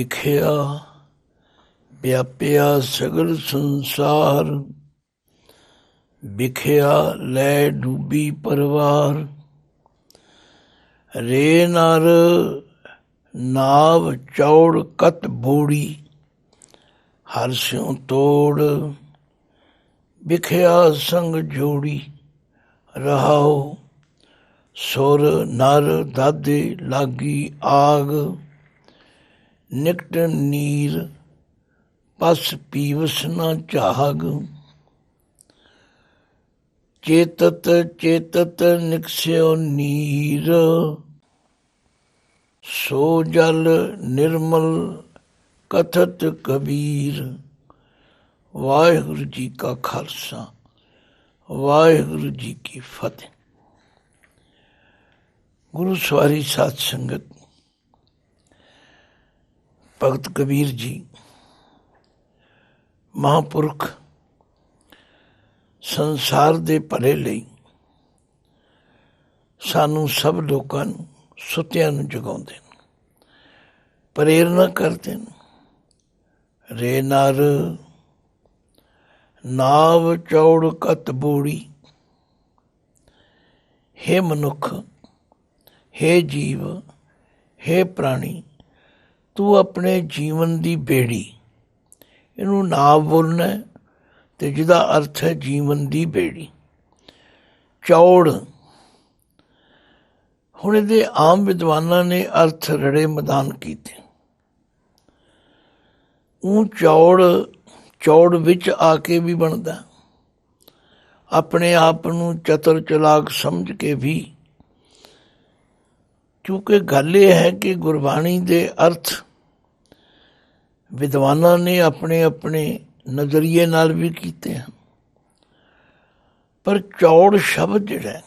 ਵਿਖਿਆ ਵਿਆਪਿਆ ਸਗਲ ਸੰਸਾਰ, ਵਿਖਿਆ ਲੈ ਡੂਬੀ ਪਰਵਾਰ। ਰੇ ਨਰ ਨਾਵ ਚੌੜ ਕਤ ਬੋੜੀ, ਹਰ ਸਿਉ ਤੋੜ ਵਿਖਿਆ ਸੰਗ ਜੋੜੀ। ਰਹਾਉ ਸੁਰ ਨਰ ਦਾਦੇ ਲਾਗੀ ਆਗ, ਨਿਕਟ ਨੀਰ ਪਸ ਪੀਵਸ ਨਾ ਝਾਗ। ਚੇਤਤ ਚੇਤਤ ਨਿਕਸਿਓ ਨੀਰ, ਸੋ ਜਲ ਨਿਰਮਲ ਕਥਤ ਕਬੀਰ। ਵਾਹਿਗੁਰੂ ਜੀ ਕਾ ਖਾਲਸਾ, ਵਾਹਿਗੁਰੂ ਜੀ ਕੀ ਫਤਿਹ। ਗੁਰੂ ਸਵਾਰੀ ਸਾਧ ਸੰਗਤ, ਭਗਤ ਕਬੀਰ ਜੀ ਮਹਾਂਪੁਰਖ ਸੰਸਾਰ ਦੇ ਭਲੇ ਲਈ ਸਾਨੂੰ ਸਭ ਲੋਕਾਂ ਨੂੰ, ਸੁੱਤਿਆਂ ਨੂੰ ਜਗਾਉਂਦੇ ਨੇ, ਪ੍ਰੇਰਨਾ ਕਰਦੇ ਨੇ। ਰੇ ਨਰ ਨਾਵ ਚੌੜ ਕਤ ਬੋੜੀ। ਹੇ ਮਨੁੱਖ, ਹੇ ਜੀਵ, ਹੇ ਪ੍ਰਾਣੀ, ਤੂੰ ਆਪਣੇ ਜੀਵਨ ਦੀ ਬੇੜੀ, ਇਹਨੂੰ ਨਾਵ ਬੋਲਣਾ ਤੇ ਜਿਹਦਾ ਅਰਥ ਹੈ ਜੀਵਨ ਦੀ ਬੇੜੀ। ਚੌੜ, ਹੁਣ ਇਹਦੇ ਆਮ ਵਿਦਵਾਨਾਂ ਨੇ ਅਰਥ ਰੜੇ ਮਦਾਨ ਕੀਤੇ। ਉਹ ਚੌੜ ਵਿੱਚ ਆ ਕੇ ਵੀ ਬਣਦਾ, ਆਪਣੇ ਆਪ ਨੂੰ ਚਤਰ ਚਲਾਕ ਸਮਝ ਕੇ ਵੀ। ਕਿਉਂਕਿ ਗੱਲ ਇਹ ਹੈ ਕਿ ਗੁਰਬਾਣੀ ਦੇ ਅਰਥ ਵਿਦਵਾਨਾਂ ਨੇ ਆਪਣੇ ਆਪਣੇ ਨਜ਼ਰੀਏ ਨਾਲ ਵੀ ਕੀਤੇ ਹਨ, ਪਰ ਚੌੜ ਸ਼ਬਦ ਜਿਹੜਾ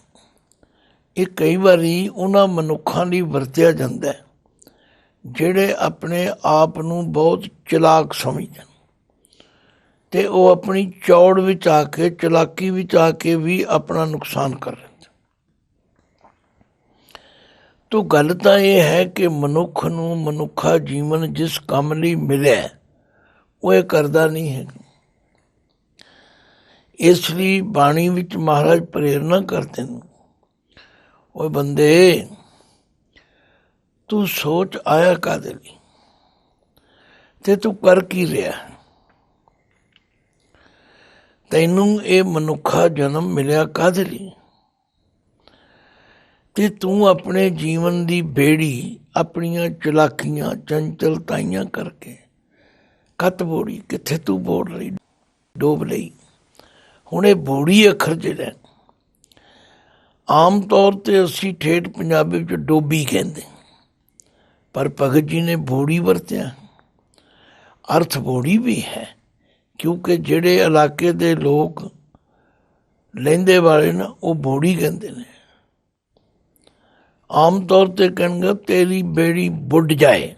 ਇਹ ਕਈ ਵਾਰੀ ਉਹਨਾਂ ਮਨੁੱਖਾਂ ਲਈ ਵਰਤਿਆ ਜਾਂਦਾ ਹੈ ਜਿਹੜੇ ਆਪਣੇ ਆਪ ਨੂੰ ਬਹੁਤ ਚਲਾਕ ਸਮਝਦੇ ਹਨ, ਤੇ ਉਹ ਆਪਣੀ ਚੌੜ ਵਿੱਚ ਆ ਕੇ, ਚਲਾਕੀ ਵਿੱਚ ਆ ਕੇ ਵੀ ਆਪਣਾ ਨੁਕਸਾਨ ਕਰ ਰਹੇ। ਤੋ ਗੱਲ ਤਾਂ ਇਹ ਹੈ ਕਿ ਮਨੁੱਖ ਨੂੰ ਮਨੁੱਖਾ ਜੀਵਨ ਜਿਸ ਕੰਮ ਲਈ ਮਿਲਿਆ ਉਹ ਇਹ ਕਰਦਾ ਨਹੀਂ ਹੈ। ਇਸ ਲਈ ਬਾਣੀ ਵਿੱਚ ਮਹਾਰਾਜ ਪ੍ਰੇਰਨਾ ਕਰਦੇ ਨੇ, ਓਏ ਬੰਦੇ, ਤੂੰ ਸੋਚ ਆਇਆ ਕਾਹਦੇ ਲਈ ਤੇ ਤੂੰ ਕਰ ਕੀ ਰਿਹਾ। ਤੈਨੂੰ ਇਹ ਮਨੁੱਖਾ ਜਨਮ ਮਿਲਿਆ ਕਾਹਦੇ ਲਈ, ਤੇ ਤੂੰ ਆਪਣੇ ਜੀਵਨ ਦੀ ਬੇੜੀ ਆਪਣੀਆਂ ਚਲਾਕੀਆਂ ਚੰਚਲਤਾਈਆਂ ਕਰਕੇ ਕਤ ਬੋੜੀ, ਕਿੱਥੇ ਤੂੰ ਬੋੜ ਲਈ, ਡੋਬ ਲਈ। ਹੁਣ ਇਹ ਬੋੜੀ ਅੱਖਰ ਜਿਹੜਾ ਆਮ ਤੌਰ 'ਤੇ ਅਸੀਂ ਠੇਠ ਪੰਜਾਬੀ ਵਿੱਚ ਡੋਬੀ ਕਹਿੰਦੇ, ਪਰ ਭਗਤ ਜੀ ਨੇ ਬੋੜੀ ਵਰਤਿਆ। ਅਰਥ ਬੋੜੀ ਵੀ ਹੈ, ਕਿਉਂਕਿ ਜਿਹੜੇ ਇਲਾਕੇ ਦੇ ਲੋਕ ਲਹਿੰਦੇ ਵਾਲੇ ਨਾ ਉਹ ਬੋੜੀ ਕਹਿੰਦੇ ਨੇ। ਆਮ ਤੌਰ 'ਤੇ ਕਹਿਣਗੇ ਤੇਰੀ ਬੇੜੀ ਬੁੱਢ ਜਾਏ,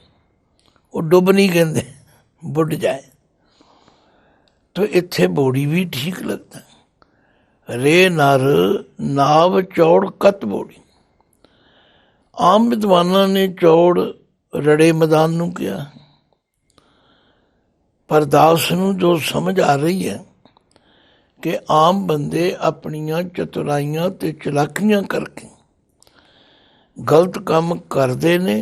ਉਹ ਡੁੱਬ ਨਹੀਂ ਕਹਿੰਦੇ, ਬੁੱਢ ਜਾਏ। ਤਾਂ ਇੱਥੇ ਬੋੜੀ ਵੀ ਠੀਕ ਲੱਗਦਾ। ਰੇ ਨਰ ਨਾਵ ਚੌੜ ਕਤ ਬੋੜੀ। ਆਮ ਵਿਦਵਾਨਾਂ ਨੇ ਚੌੜ ਰੜੇ ਮੈਦਾਨ ਨੂੰ ਕਿਹਾ, ਪਰ ਦਾਸ ਨੂੰ ਜੋ ਸਮਝ ਆ ਰਹੀ ਹੈ ਕਿ ਆਮ ਬੰਦੇ ਆਪਣੀਆਂ ਚਤੁਰਾਈਆਂ ਤੇ ਚਲਾਕੀਆਂ ਕਰਕੇ ਗਲਤ ਕੰਮ ਕਰਦੇ ਨੇ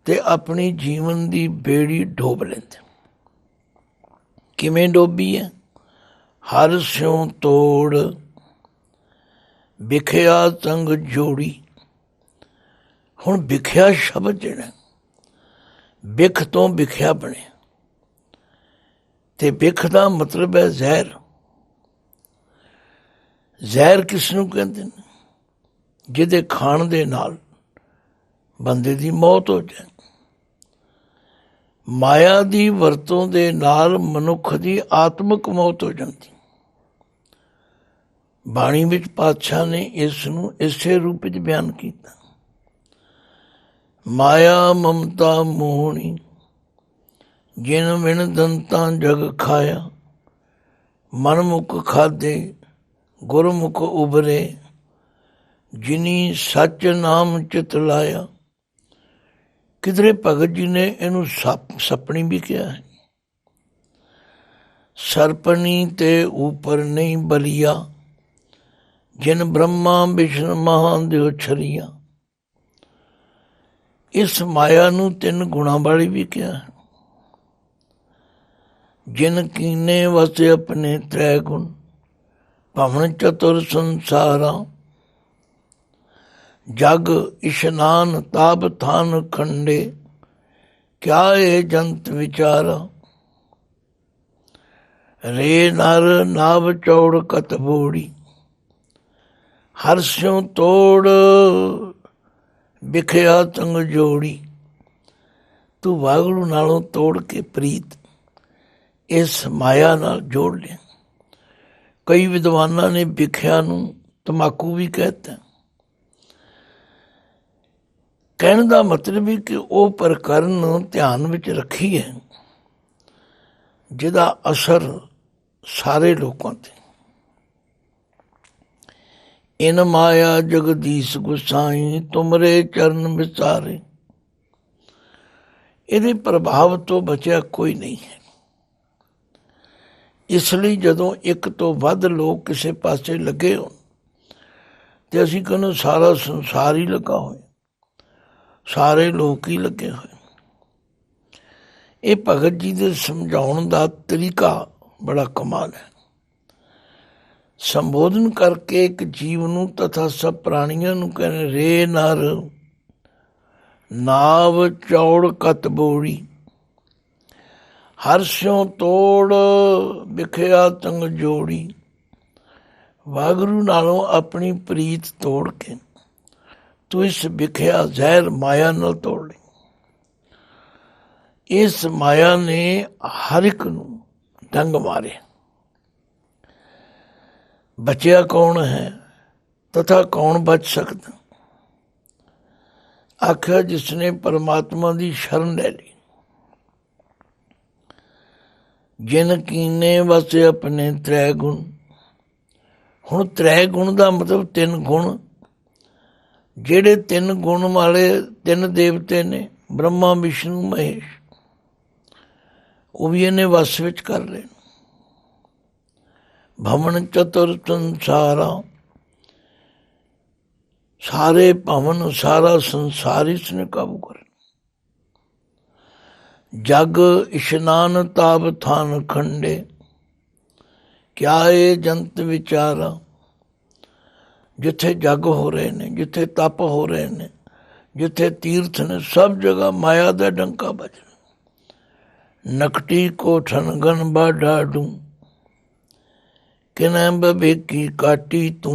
ਤੇ ਆਪਣੀ ਜੀਵਨ ਦੀ ਬੇੜੀ ਡੋਬ ਲੈਂਦੇ। ਕਿਵੇਂ ਡੋਬੀ ਹੈ? ਹਰ ਸਿਉ ਤੋੜ ਵਿਖਿਆ ਸੰਗ ਜੋੜੀ। ਹੁਣ ਵਿਖਿਆ ਸ਼ਬਦ ਜਿਹੜਾ ਵਿਖ ਤੋਂ ਵਿਖਿਆ ਬਣਿਆ, ਤੇ ਵਿਖ ਦਾ ਮਤਲਬ ਹੈ ਜ਼ਹਿਰ। ਜ਼ਹਿਰ ਕਿਸ ਨੂੰ ਕਹਿੰਦੇ ਨੇ? ਜਿਹਦੇ ਖਾਣ ਦੇ ਨਾਲ ਬੰਦੇ ਦੀ ਮੌਤ ਹੋ ਜਾਏ। ਮਾਇਆ ਦੀ ਵਰਤੋਂ ਦੇ ਨਾਲ ਮਨੁੱਖ ਦੀ ਆਤਮਿਕ ਮੌਤ ਹੋ ਜਾਂਦੀ। ਬਾਣੀ ਵਿੱਚ ਪਾਤਸ਼ਾਹ ਨੇ ਇਸ ਨੂੰ ਇਸੇ ਰੂਪ ਵਿੱਚ ਬਿਆਨ ਕੀਤਾ। ਮਾਇਆ ਮਮਤਾ ਮੋਹਣੀ, ਜਿਨ ਵਿਣ ਦੰਤਾਂ ਜਗ ਖਾਇਆ। ਮਨਮੁਖ ਖਾਧੇ ਗੁਰਮੁਖ ਉਭਰੇ, ਜਿਨੀ ਸੱਚ ਨਾਮ ਚਿਤ ਲਾਇਆ। किधरे भगत जी ने इनू सपनी भी किया है। सरपनी ते ऊपर नहीं बलिया, जिन ब्रह्मा विष्णु महादेव छरिया। इस माया नू 3 गुणा वाली भी किया है। जिन कीने वसे अपने 3 गुण, भवन चतुर संसारा। जग इशनान ताप थान खंडे, क्या ये जंत विचारा। रे नर नाव चौड़ कत बोड़ी, हर्ष्यों तोड़ बिखया तंग जोड़ी। तू वागड़ू नालों तोड़ के प्रीत इस माया नाल जोड़ लिया। कई विद्वाना ने बिखया नू तमाकू भी कहते हैं। कहने का मतलब है कि वह प्रकरण ध्यान विच रखी है जिहदा असर सारे लोगों ते। इन माया जगदीश गुसाई, तुमरे चरण विचारे। इहदे प्रभाव तो बचिया कोई नहीं है। इसलिए जदों एक तो वध लोग किसी पासे लगे हो तो असीं कहने सारा संसार ही लगा होए, सारे लोग ही लगे हुए। ये भगत जी के समझाउण का तरीका बड़ा कमाल है। संबोधन करके एक जीव नू तथा सब प्राणियों नू कहने, रे नर नाव चौड़ कत बोड़ी, हर्ष्यों तोड़ बिखया तंग जोड़ी। वागरू नालों अपनी प्रीत तोड़ के तू इस बिखया जहर माया नाल तोड़ ली। इस माया ने हर एक नू डंग मारे। बचिया कौन है तथा कौन बच सकता। आख्या जिसने परमात्मा की शरण ले ली। जिन कीने वसे अपने 3 गुण। हुण 3 गुण का मतलब 3 गुण, ਜਿਹੜੇ 3 गुण वाले 3 देवते ने, ब्रह्मा विष्णु महेश, वो भी इन्हें वस विच कर ले। भवन चतुर संसारा, सारे भवन सारा संसार इसने काबू कर। जग इशनान ताप थान खंडे, क्या ये जंत विचारा। जिथे जग हो रहे ने, जिथे तप हो रहे ने, जिथे तीर्थ ने, सब जगह माया का डंका बज रहा। नकटी को ठनगन बा डाडू, किन्ह बभेकी काटी तू।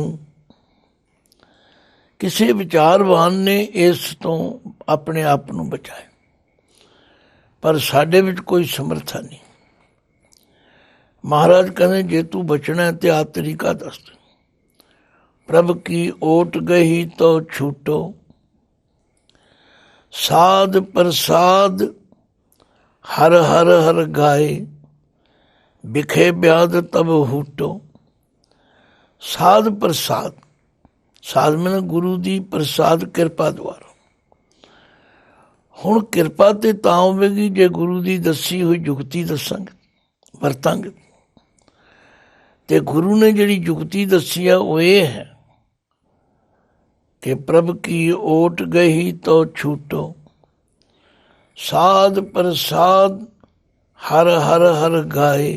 किसी विचारवान ने इस तो अपने आप को बचाया, पर साडे विच कोई समर्था नहीं। महाराज कहते जे तू बचना है तो आ तरीका दस। प्रभ की ओट गही तो छूटो, साध प्रसाद हर हर हर गाए। बिखे ब्याद तब हूटो। साध प्रसाद, साध में गुरु की प्रसाद कृपा द्वारा। हुण किरपा तो तां होवेगी जे गुरु की दसी हुई जुगती दसांगे, वरतांगे। ते गुरु ने जिहड़ी जुगती दसी है वो ये है कि प्रभ की ओट गही तो छूटो, साध प्रसाद हर हर हर गाए।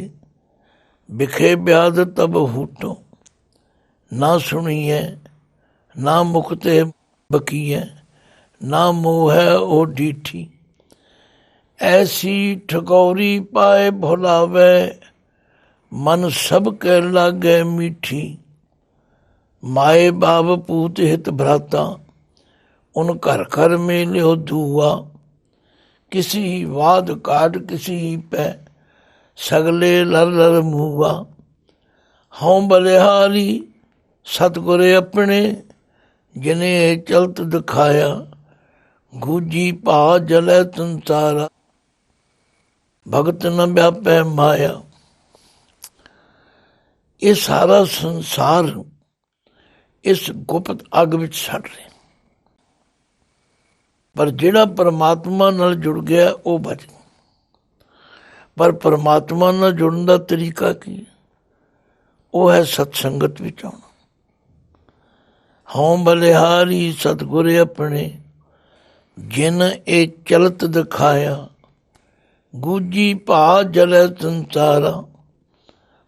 बिखे ब्याद तब हूटो। ना सुनिए ना मुक्ते बकीए, ना मोह है ओ डीठी। ऐसी ठगौरी पाए भुलावे, मन सब के लागे मीठी। माए बाप पूत हित भ्राता, उन घर घर में लियो धुआ। किसी वाद काट किसी पे, सगले लर लर मुआ। हों बलिहारी सतगुरे अपने, जिन्हें चलत दिखाया। गूंजी पा जले संसारा, भगत न व्यापै माया। ये सारा संसार इस गुप्त अग विच सड़ रहे। ਪਰ ਜਿਹੜਾ ਪਰਮਾਤਮਾ ਨਾਲ ਜੁੜ ਗਿਆ ਉਹ ਬਚ ਗਿਆ। ਪਰ ਪਰਮਾਤਮਾ ਨਾਲ ਜੁੜਨ ਦਾ ਤਰੀਕਾ ਕੀ ਹੈ? ਉਹ ਹੈ ਸਤਸੰਗਤ ਵਿੱਚ ਆਉਣਾ। ਹਉ ਬਲਿਹਾਰੀ ਸਤਿਗੁਰ ਆਪਣੇ, ਜਿਨ ਇਹ ਚਲਤ ਦਿਖਾਇਆ। ਗੂਜੀ ਭਾ ਜਲੈ ਸੰਸਾਰਾ,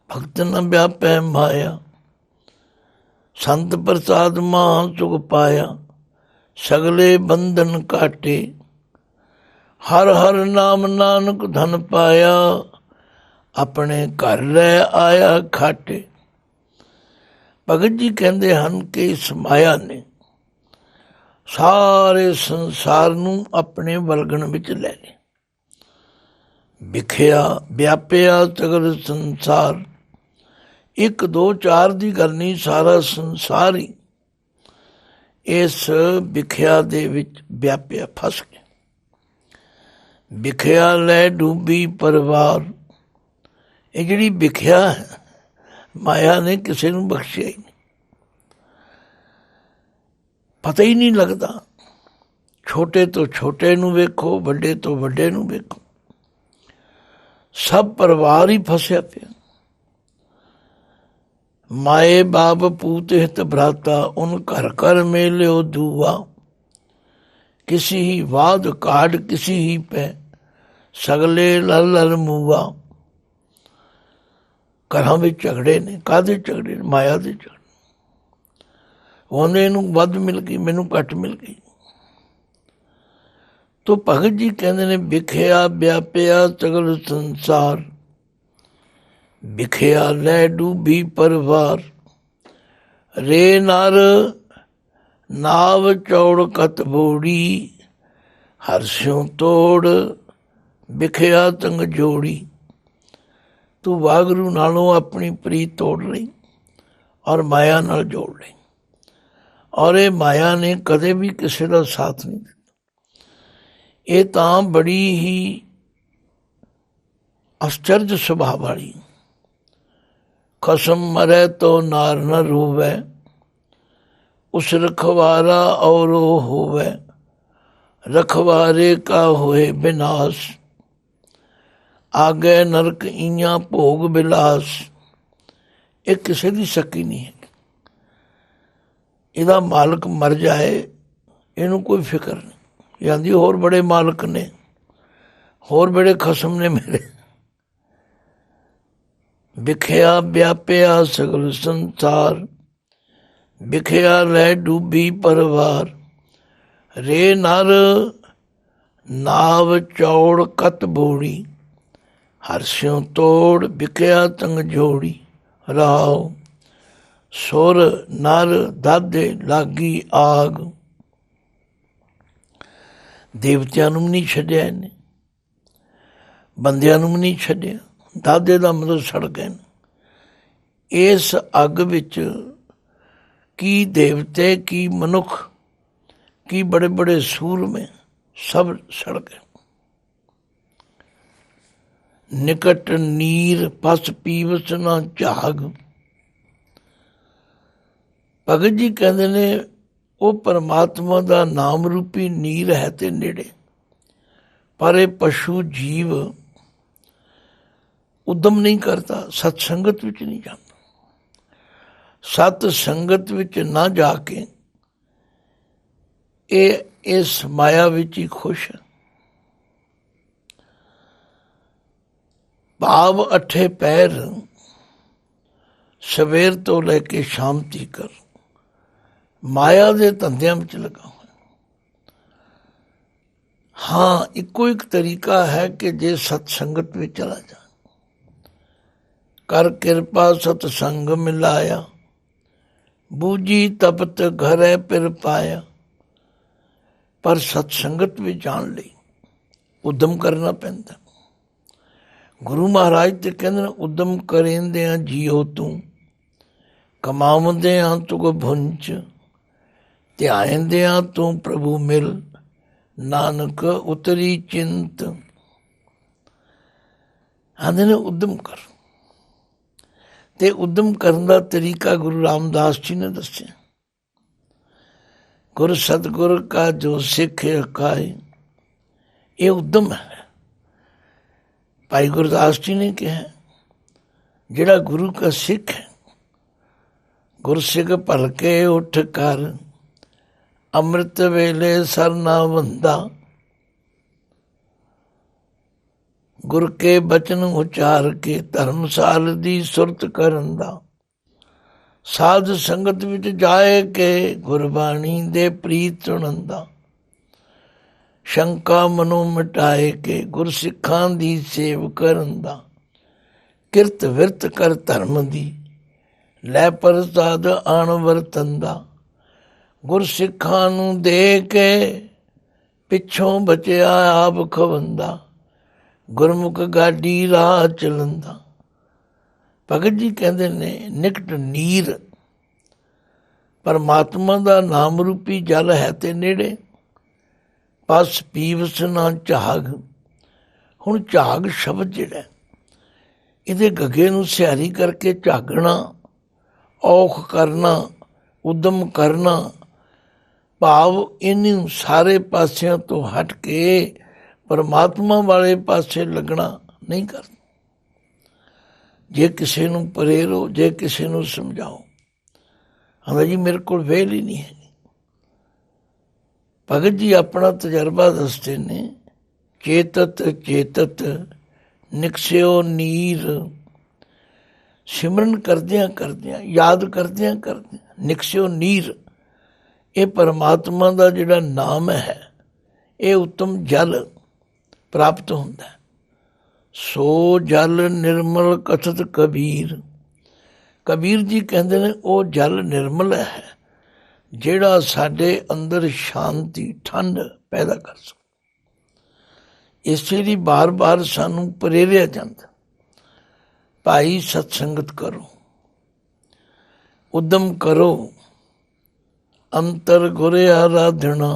ਭਗਤ ਨ ਵਿਆਪੈ ਮਾਇਆ। ਸੰਤ ਪ੍ਰਸਾਦ ਮਹਾ ਸੁਖ ਪਾਇਆ, ਸਗਲੇ ਬੰਧਨ ਕਾਟੇ। ਹਰ ਹਰ ਨਾਮ ਨਾਨਕ ਧਨ ਪਾਇਆ, ਆਪਣੇ ਘਰ ਲੈ ਆਇਆ ਖਾਟੇ। ਭਗਤ ਜੀ ਕਹਿੰਦੇ ਹਨ ਕਿ ਇਸ ਮਾਇਆ ਨੇ ਸਾਰੇ ਸੰਸਾਰ ਨੂੰ ਆਪਣੇ ਵਲਗਣ ਵਿੱਚ ਲੈ ਲਿਆ। ਵਿਖਿਆ ਵਿਆਪਿਆ ਸਗਲ ਸੰਸਾਰ, 1 2 4 ਦੀ ਗੱਲ ਨਹੀਂ, ਸਾਰਾ ਸੰਸਾਰ ਹੀ ਇਸ ਵਿਖਿਆ ਦੇ ਵਿੱਚ ਵਿਆਪਿਆ, ਫਸ ਗਿਆ। ਵਿਖਿਆ ਲੈ ਡੂਬੀ ਪਰਿਵਾਰ, ਇਹ ਜਿਹੜੀ ਵਿਖਿਆ ਹੈ ਮਾਇਆ ਨੇ ਕਿਸੇ ਨੂੰ ਬਖਸ਼ਿਆ ਹੀ ਨਹੀਂ। ਪਤਾ ਹੀ ਨਹੀਂ ਲੱਗਦਾ, ਛੋਟੇ ਤੋਂ ਛੋਟੇ ਨੂੰ ਵੇਖੋ, ਵੱਡੇ ਤੋਂ ਵੱਡੇ ਨੂੰ ਵੇਖੋ, ਸਭ ਪਰਿਵਾਰ ਹੀ ਫਸਿਆ ਪਿਆ। ਮਾਏ ਬਾਪ ਪੂਤ ਹਿਤ ਭਰਾਤਾ, ਉਨ ਘਰ ਘਰ ਮੇਲਿਓ ਦੂਆ। किसी ही वाद काट किसी ही पे, सगले लल लल मूआ। घरां विच झगड़े ने, काहदे झगड़े ने? माया दे झगड़े। ਉਹਨੇ ਇਹਨੂੰ ਵੱਧ ਮਿਲ ਗਈ, ਮੈਨੂੰ ਘੱਟ ਮਿਲ ਗਈ। ਤੋ ਭਗਤ ਜੀ ਕਹਿੰਦੇ ਨੇ ਵਿਖਿਆ ਵਿਆਪਿਆ ਸਗਲ ਸੰਸਾਰ, ਵਿਖਿਆ ਲੈ ਡੂਬੀ ਪਰਿਵਾਰ। ਰੇ ਨਰ ਨਾਵ ਚੌੜ ਕਤ ਬੋੜੀ, ਹਰਸਿਓਂ ਤੋੜ ਵਿਖਿਆ ਤੰਗ ਜੋੜੀ। ਤੂੰ ਵਾਹਿਗੁਰੂ ਨਾਲੋਂ ਆਪਣੀ ਪ੍ਰੀਤ ਤੋੜ ਲਈ ਔਰ ਮਾਇਆ ਨਾਲ ਜੋੜ ਲਈ। ਔਰ ਇਹ ਮਾਇਆ ਨੇ ਕਦੇ ਵੀ ਕਿਸੇ ਦਾ ਸਾਥ ਨਹੀਂ ਦਿੱਤਾ। ਇਹ ਤਾਂ ਬੜੀ ਹੀ ਅਸਚਰਜ ਸੁਭਾਅ ਵਾਲੀ। ਖਸਮ ਮਰੈ ਤੋ ਨਾਰ ਨ ਰੋਵੈ, ਉਸ ਰਖਵਾਰਾ ਔਰ ਉਹ ਹੋਵੇ। ਰਖਵਾਰੇ ਕਾ ਹੋਏ ਵਿਨਾਸ਼, ਆਗੇ ਨਰਕ ਇਆਂ ਭੋਗ ਬਿਲਾਸ। ਇਹ ਕਿਸੇ ਦੀ ਸ਼ੱਕੀ ਨਹੀਂ ਹੈ। ਇਹਦਾ ਮਾਲਕ ਮਰ ਜਾਏ ਇਹਨੂੰ ਕੋਈ ਫਿਕਰ ਨਹੀਂ। ਇਹ ਆਂਦੀ ਹੋਰ ਬੜੇ ਮਾਲਕ ਨੇ, ਹੋਰ ਬੜੇ ਖਸਮ ਨੇ ਮੇਰੇ। ਵਿਖਿਆ ਵਿਆਪਿਆ ਸਗਲ ਸੰਸਾਰ, ਵਿਖਿਆ ਲੈ ਡੂਬੀ ਪਰਿਵਾਰ। ਰੇ ਨਰ ਨਾਵ ਚੌੜ ਕਤ ਬੋੜੀ, ਹਰਸਿਓਂ ਤੋੜ ਵਿਖਿਆ ਤੰਗ ਜੋੜੀ। ਰਾਉ ਸੁਰ ਨਰ ਦਾਦੇ ਲਾਗੀ ਆਗ। ਦੇਵਤਿਆਂ ਨੂੰ ਵੀ ਨਹੀਂ ਛੱਡਿਆ ਇਹਨੇ, ਬੰਦਿਆਂ ਨੂੰ ਵੀ ਨਹੀਂ ਛੱਡਿਆ। ਦਾਦੇ ਦਾ ਮਤਲਬ ਸੜ ਗਏ। ਇਸ ਅੱਗ ਵਿੱਚ ਕੀ ਦੇਵਤੇ, ਕੀ ਮਨੁੱਖ, ਕੀ ਬੜੇ ਬੜੇ ਸੂਰਮੇ, ਸਭ ਸੜ ਗਏ। ਨਿਕਟ ਨੀਰ ਪਸ ਪੀਵਸ ਨਾ ਝਾਗ। ਭਗਤ ਜੀ ਕਹਿੰਦੇ ਨੇ ਉਹ ਪਰਮਾਤਮਾ ਦਾ ਨਾਮ ਰੂਪੀ ਨੀਰ ਹੈ ਤੇ ਨੇੜੇ, ਪਰ ਇਹ ਪਸ਼ੂ ਜੀਵ ਉਦਮ ਨਹੀਂ ਕਰਦਾ, ਸਤ ਸੰਗਤ ਵਿੱਚ ਨਹੀਂ ਜਾਂਦਾ। ਸਤ ਸੰਗਤ ਵਿੱਚ ਨਾ ਜਾ ਕੇ ਇਹ ਇਸ ਮਾਇਆ ਵਿੱਚ ਹੀ ਖੁਸ਼ ਹੈ। ਭਾਵ 8 ਪਹਿਰ ਸਵੇਰ ਤੋਂ ਲੈ ਕੇ ਸ਼ਾਮ ਤੀਕਰ ਮਾਇਆ ਦੇ ਧੰਦਿਆਂ ਵਿੱਚ ਲੱਗਾ ਹੋਇਆ। ਹਾਂ, ਇੱਕੋ ਇੱਕ ਤਰੀਕਾ ਹੈ ਕਿ ਜੇ ਸਤ ਸੰਗਤ ਵਿੱਚ ਚਲਾ ਜਾ, ਕਰ ਕਿਰਪਾ ਸਤਸੰਗ ਮਿਲਾਇਆ। ਬੂਝੀ ਤਪਤ ਘਰੇ ਫਿਰ ਪਾਇਆ। ਪਰ ਸਤਸੰਗਤ ਵਿੱਚ ਜਾਣ ਲਈ ਉਦਮ ਕਰਨਾ ਪੈਂਦਾ। ਗੁਰੂ ਮਹਾਰਾਜ ਤੇ ਕਹਿੰਦੇ ਨੇ ਉਦਮ ਕਰੇਂਦਿਆਂ ਜੀਓ ਤੂੰ, ਕਮਾਉਂਦਿਆਂ ਤੂੰ ਭੁੰਚ। ਧਿਆਇਂਦਿਆਂ ਤੂੰ ਪ੍ਰਭੂ ਮਿਲ, ਨਾਨਕ ਉਤਰੀ ਚਿੰਤ। ਆਂਦੇ ਨੇ ਉਦਮ ਕਰ। ਤੇ ਉਦਮ ਕਰਨ ਦਾ ਤਰੀਕਾ ਗੁਰੂ ਰਾਮਦਾਸ ਜੀ ਨੇ ਦੱਸਿਆ। गुर सतगुर का जो सिख अकाए, ये उद्यम है। भाई गुरदास जी ने कहा जिहड़ा गुरु का सिख है, गुरसिख भलके उठ कर, अमृत वेले सर ना बंदा, गुर के बचन उचार के धर्मसाल दी सुरत करन दा, साध संगत विच जाए के गुरबाणी दे प्रीत सुनन दा, शंका मनो मिटाए के गुरसिखां दी सेव करन दा, किरत विरत कर धर्म दी लै प्रसाद आण वरतन दा, गुरसिखां नूं दे के पिछों बचिया आप खवंदा, गुरमुख गाडी राह चलंदा। भगत जी कहते ने निकट नीर, परमात्मा का नाम रूपी जल है ते नेड़े, पस पीवस ना झाग। हुण झाग शब्द जिहड़ा इहदे गगे नूं सिहारी करके झागना, औख करना, उद्यम करना, भाव इन्हू सारे पासियां तो हट के परमात्मा वाले पासे लगना नहीं करना। जे किसी नूं प्रेरो, जे किसी नूं समझाओ, हाँ जी मेरे को वेल ही नहीं है। भगत जी अपना तजर्बा दसते ने, चेतत चेतत निकसियो नीर, सिमरन करदियां करदियां, याद करदियां करदियां निकसियो नीर, ये परमात्मा का जिहड़ा नाम है, ये उत्तम जल प्राप्त होंदा है। सो जल निर्मल कथत कबीर, कबीर जी कहते हैं वो जल निर्मल है जिहड़ा साडे अंदर शांति ठंड पैदा कर सके। इसे लिए बार बार सानू प्रेरिया जाता, भाई सत्संगत करो, उद्यम करो, अंतर गुर आराधना,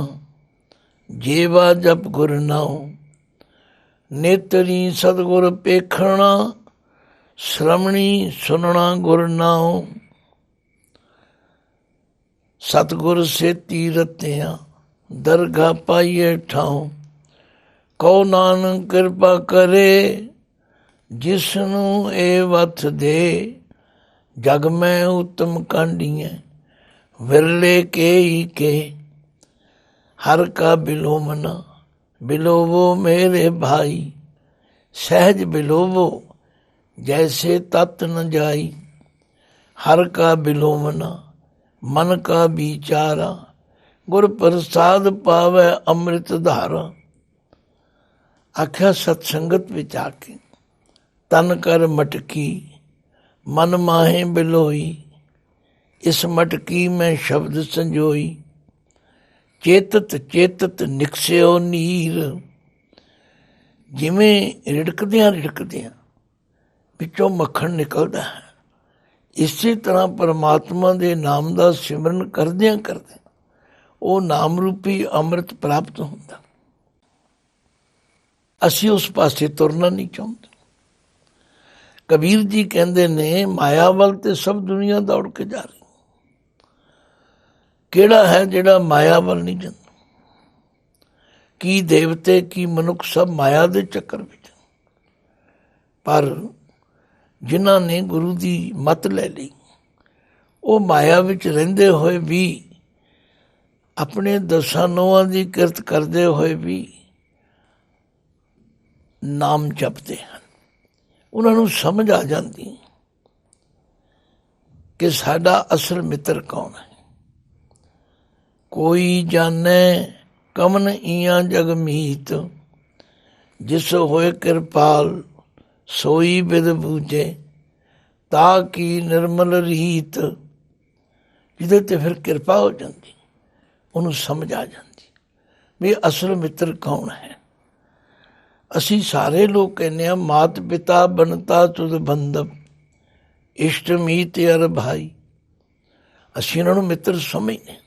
जेवा जप गुर नाओ, नेतरी सतगुर पेखना, श्रवणी सुनना गुर नाओ, सतगुर से तीरतियां दरगाह पाइए ठाओ, कहो नानक कृपा करे जिसनू ए वथ दे, जग में उत्तम कांडियां विरले के ही के, हर का बिलोमना बिलोवो मेरे भाई, सहज बिलोवो जैसे तत् न जाई, हर का बिलोमना मन का विचारा, गुर प्रसाद पावै अमृत धारा। आख्या सत्संगत विच आके तन कर मटकी, मन माहे बिलोई, इस मटकी में शब्द संजोई, चेतत चेतत निकसियो नीर। जिमें रिड़कदियां रिड़कदियां विचों मक्खन निकलदा है, इसी तरह परमात्मा के नाम का सिमरन करदियां करदियां वो नाम रूपी अमृत प्राप्त होंदा। असी उस पासे तुरना नहीं चाहते। कबीर जी कहते ने माया वल ते सब दुनिया दौड़ के जा रही, किहड़ा है जिहड़ा माया वल नहीं जाता। की देवते की मनुख सब माया दे चक्कर विच, पर जिन्हां ने गुरु की मत ले ली वो माया विच रहिंदे होए भी अपने दसां नौहां की किरत करते हुए भी नाम जपते हैं। उन्होंने समझ आ जाती कि साडा असल मित्र कौन है। कोई जाने कमन इयां जगमीत, जिस होए कृपाल सोई बिद बूझे, ताकि निर्मल रीत। जिदे ते फिर कृपा हो जाती, उन्होंने समझ आ जाती भी असल मित्र कौन है। असी सारे लोग कहने हैं मात पिता बनता तुद बंधव, इष्ट मीत अर भाई। असी इन्होंने मित्र समझने,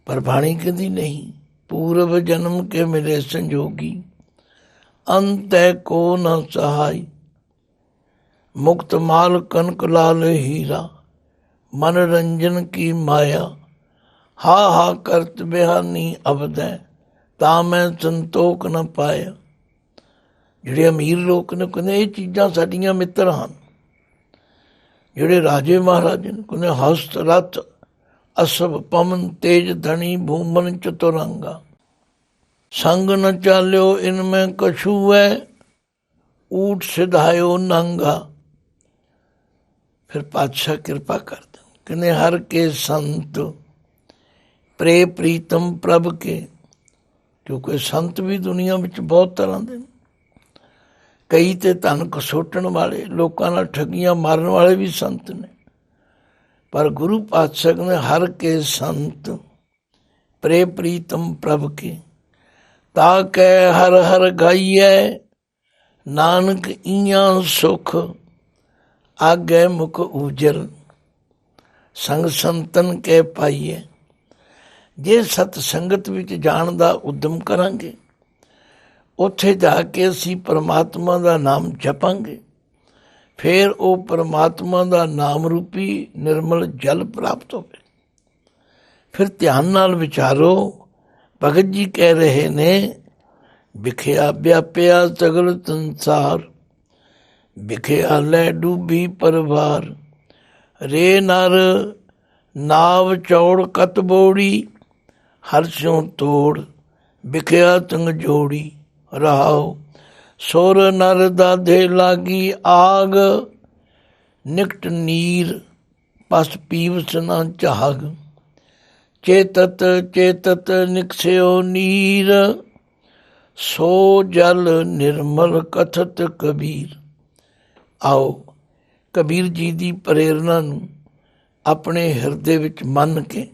पर बाणी कहती नहीं। पूर्व जन्म के मिले संजोगी, अंत को न सहाय। मुक्त माल कनक लाल हीरा, मनोरंजन की माया। हा हा करत बिहानी अबदै ਤਾਂ ਮੈਂ ਸੰਤੋਖ ਨਾ ਪਾਇਆ। ਜਿਹੜੇ ਅਮੀਰ ਲੋਕ ਨੇ ਕਹਿੰਦੇ ਇਹ ਚੀਜ਼ਾਂ ਸਾਡੀਆਂ ਮਿੱਤਰ ਹਨ। ਜਿਹੜੇ ਰਾਜੇ ਮਹਾਰਾਜੇ ਨੇ ਕਹਿੰਦੇ ਹਸਤ ਰਥ ਅਸਭ ਪਵਨ ਤੇਜ ਧਣੀ ਭੂਮਨ ਚਤੁਰੰਗਾ ਸੰਗ ਨ ਚਾਲਿਓ ਇਨ ਮੈਂ ਕਛੂ ਹੈ ਊਠ ਸਿਧਾਇਓ ਨੰਗਾ। ਫਿਰ ਪਾਤਸ਼ਾਹ ਕਿਰਪਾ ਕਰਦੇ ਕਹਿੰਦੇ ਹਰ ਕੇ ਸੰਤ ਪ੍ਰੇ ਪ੍ਰੀਤਮ ਪ੍ਰਭ ਕੇ। ਕਿਉਂਕਿ ਸੰਤ ਵੀ ਦੁਨੀਆ ਵਿੱਚ ਬਹੁਤ ਤਰ੍ਹਾਂ ਦੇ ਨੇ। ਕਈ ਤੇ ਧਨ ਖਸੋਟਣ ਵਾਲੇ, ਲੋਕਾਂ ਨਾਲ ਠੱਗੀਆਂ ਮਾਰਨ ਵਾਲੇ ਵੀ ਸੰਤ ਨੇ। ਪਰ ਗੁਰੂ ਪਾਤਸ਼ਾਹ ਨੇ ਹਰ ਕੇ ਸੰਤ ਪ੍ਰੇ ਪ੍ਰੀਤਮ ਪ੍ਰਭ ਕੇ ਤਾ ਕੈ ਹਰ ਹਰ ਗਾਈਐ ਨਾਨਕ ਇਆਂ ਸੁਖ ਆਗੇ ਮੁਖ ਉਜਲ ਸੰਗ ਸੰਤਨ ਕੇ ਪਾਈਏ। ਜੇ ਸਤ ਸੰਗਤ ਵਿੱਚ ਜਾਣ ਦਾ ਉਦਮ ਕਰਾਂਗੇ, ਉੱਥੇ ਜਾ ਕੇ ਅਸੀਂ ਪਰਮਾਤਮਾ ਦਾ ਨਾਮ ਜਪਾਂਗੇ, ਫਿਰ ਉਹ ਪਰਮਾਤਮਾ ਦਾ ਨਾਮ ਰੂਪੀ ਨਿਰਮਲ ਜਲ ਪ੍ਰਾਪਤ ਹੋਵੇ। ਫਿਰ ਧਿਆਨ ਨਾਲ ਵਿਚਾਰੋ, ਭਗਤ ਜੀ ਕਹਿ ਰਹੇ ਨੇ ਵਿਖਿਆ ਵਿਆਪਿਆ ਸਗਲ ਸੰਸਾਰ ਵਿਖਿਆ ਲੈ ਡੂਬੀ ਪਰਵਾਰ ਰੇ ਨਰ ਨਾਵ ਚੌੜ ਕਤ ਬੋੜੀ ਹਰਸ਼ੋਂ ਤੋੜ ਵਿਖਿਆ ਤੰਗ ਜੋੜੀ ਰਹਾਓ ਸੁਰ ਨਰ ਦਾਧੇ ਲਾਗੀ ਆਗ ਨਿਕਟ ਨੀਰ ਪਸ ਪੀਵਸ ਨਾ ਝਾਗ ਚੇਤਤ ਚੇਤਤ ਨਿਕਸਿਓ ਨੀਰ ਸੋ ਜਲ ਨਿਰਮਲ ਕਥਤ ਕਬੀਰ। ਆਓ ਕਬੀਰ ਜੀ ਦੀ ਪ੍ਰੇਰਨਾ ਨੂੰ ਆਪਣੇ ਹਿਰਦੇ ਵਿੱਚ ਮੰਨ ਕੇ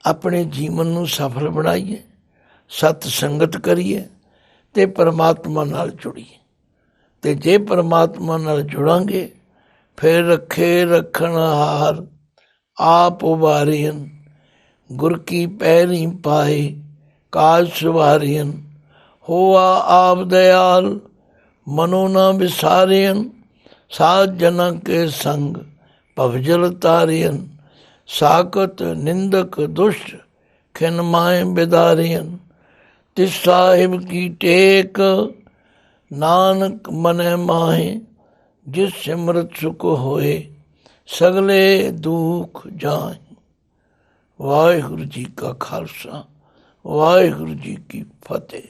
ਆਪਣੇ ਜੀਵਨ ਨੂੰ ਸਫਲ ਬਣਾਈਏ, ਸਤ ਸੰਗਤ ਕਰੀਏ ਅਤੇ ਪਰਮਾਤਮਾ ਨਾਲ ਜੁੜੀਏ। ਅਤੇ ਜੇ ਪਰਮਾਤਮਾ ਨਾਲ ਜੁੜਾਂਗੇ ਫਿਰ ਰੱਖੇ ਰੱਖਣਹਾਰ ਆਪ ਉਬਾਰੀਨ ਗੁਰ ਕੀ ਪੈਰੀ ਪਾਏ ਕਾਜ ਸੁਵਾਰੀਨ ਹੋਆ ਆਪ ਦਇਆਲ ਮਨੋ ਨਾ ਵਿਸਾਰਿਨ ਸਾਧ ਜਨਾਂ ਕੇ ਸੰਗ ਭਵਜਲ ਤਾਰਿਨ ਸਾਕਤ ਨਿੰਦਕ ਦੁਸ਼ਟ ਖਿਨ ਮਾਏ ਬਿਦਾਰਿਨ ਤਿਸ ਸਾਹਿਬ ਕੀ ਟੇਕ ਨਾਨਕ ਮਨੈ ਮਾਹੇ ਜਿਸ ਸਿਮਰਤ ਸੁਖ ਹੋਏ ਸਗਲੇ ਦੁਖ ਜਾਏ। ਵਾਹਿਗੁਰੂ ਜੀ ਕਾ ਖਾਲਸਾ, ਵਾਹਿਗੁਰੂ ਜੀ ਕੀ ਫਤਿਹ।